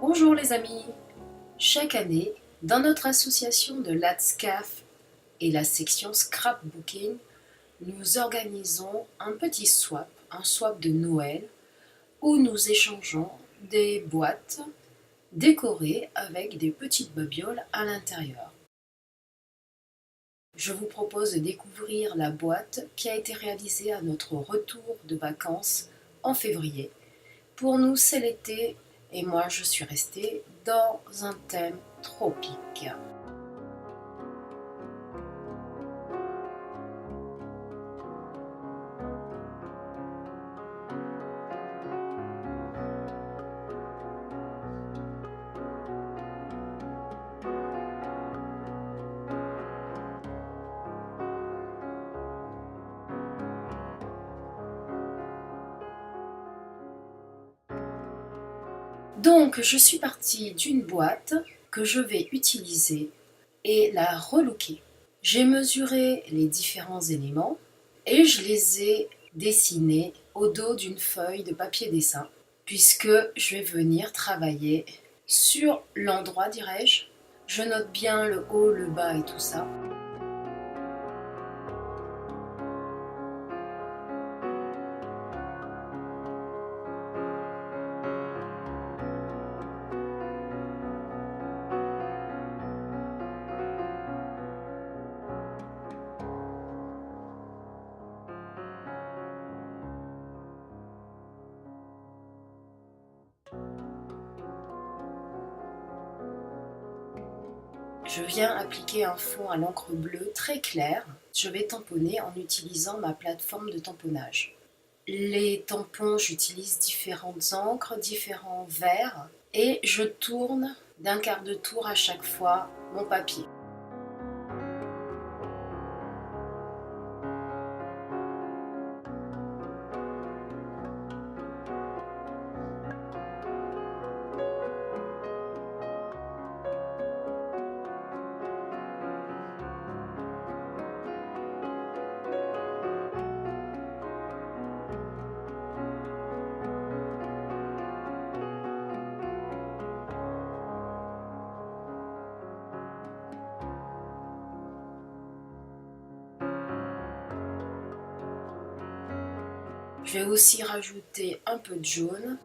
Bonjour les amis! Chaque année, dans notre association de l'ATSCAF et la section Scrapbooking, nous organisons un swap de Noël, où nous échangeons des boîtes décorées avec des petites babioles à l'intérieur. Je vous propose de découvrir la boîte qui a été réalisée à notre retour de vacances en février. Pour nous, c'est l'été et moi, je suis restée dans un thème tropique. Donc, je suis partie d'une boîte que je vais utiliser et la relooker. J'ai mesuré les différents éléments et je les ai dessinés au dos d'une feuille de papier dessin, puisque je vais venir travailler sur l'endroit, dirais-je. Je note bien le haut, le bas et tout ça. Je viens appliquer un fond à l'encre bleue très clair. Je vais tamponner en utilisant ma plateforme de tamponnage. Les tampons, j'utilise différentes encres, différents verres et je tourne d'un quart de tour à chaque fois mon papier. Je vais aussi rajouter un peu de jaune.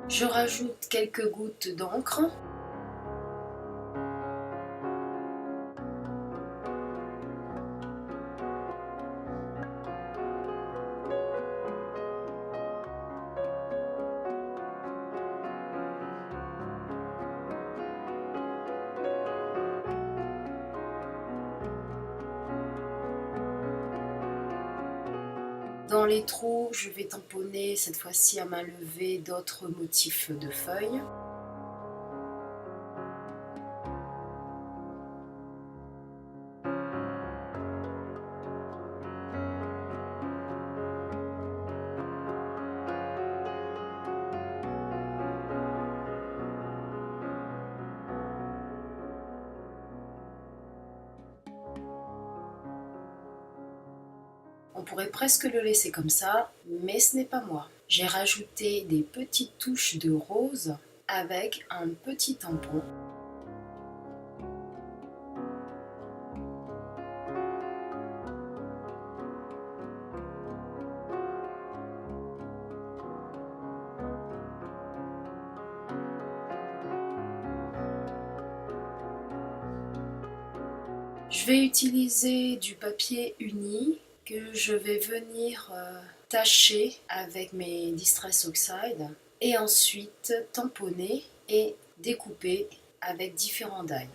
Je rajoute quelques gouttes d'encre. Dans les trous, je vais tamponner cette fois-ci à main levée d'autres motifs de feuilles. On pourrait presque le laisser comme ça, mais ce n'est pas moi. J'ai rajouté des petites touches de rose avec un petit tampon. Je vais utiliser du papier uni que je vais venir tacher avec mes Distress Oxide et ensuite tamponner et découper avec différents die.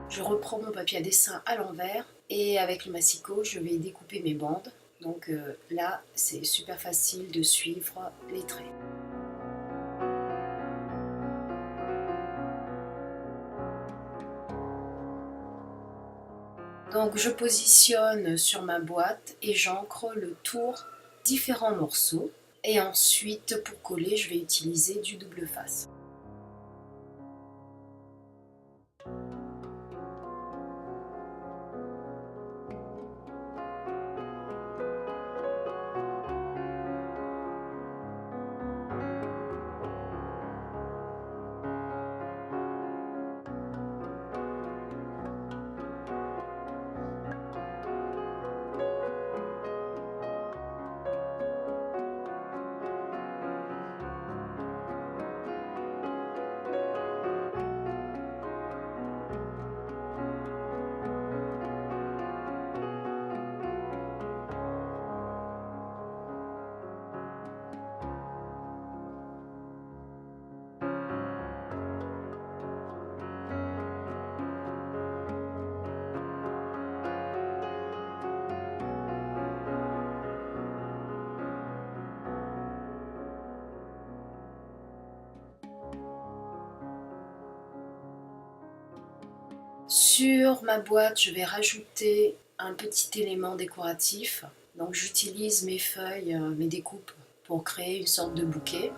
Je reprends mon papier à dessin à l'envers et avec le massicot, je vais découper mes bandes. Donc là, c'est super facile de suivre les traits. Donc je positionne sur ma boîte et j'ancre le tour différents morceaux. Et ensuite, pour coller, je vais utiliser du double face. Sur ma boîte, je vais rajouter un petit élément décoratif. Donc j'utilise mes feuilles, mes découpes pour créer une sorte de bouquet.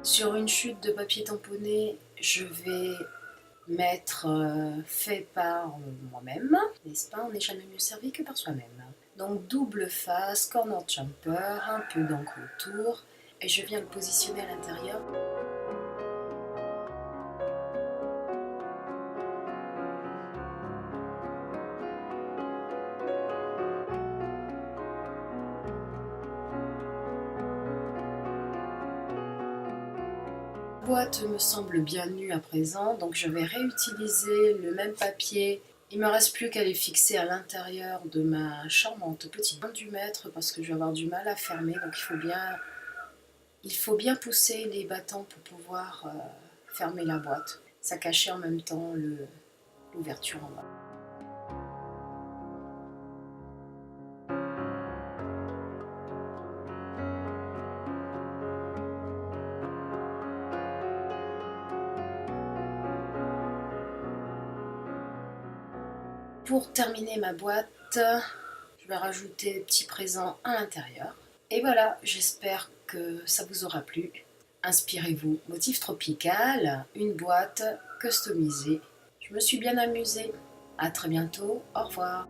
Sur une chute de papier tamponné, je vais mettre fait par moi-même, n'est-ce pas? On n'est jamais mieux servi que par soi-même. Donc double face, corner jumper, un peu d'encre autour, et je viens le positionner à l'intérieur. La boîte me semble bien nue à présent, donc je vais réutiliser le même papier. Il ne me reste plus qu'à les fixer à l'intérieur de ma charmante petite boîte du mètre parce que je vais avoir du mal à fermer, donc il faut bien pousser les battants pour pouvoir fermer la boîte. Ça cachait en même temps l'ouverture en bas. Pour terminer ma boîte, je vais rajouter des petits présents à l'intérieur. Et voilà, j'espère que ça vous aura plu. Inspirez-vous, motif tropical, une boîte customisée. Je me suis bien amusée. À très bientôt, au revoir.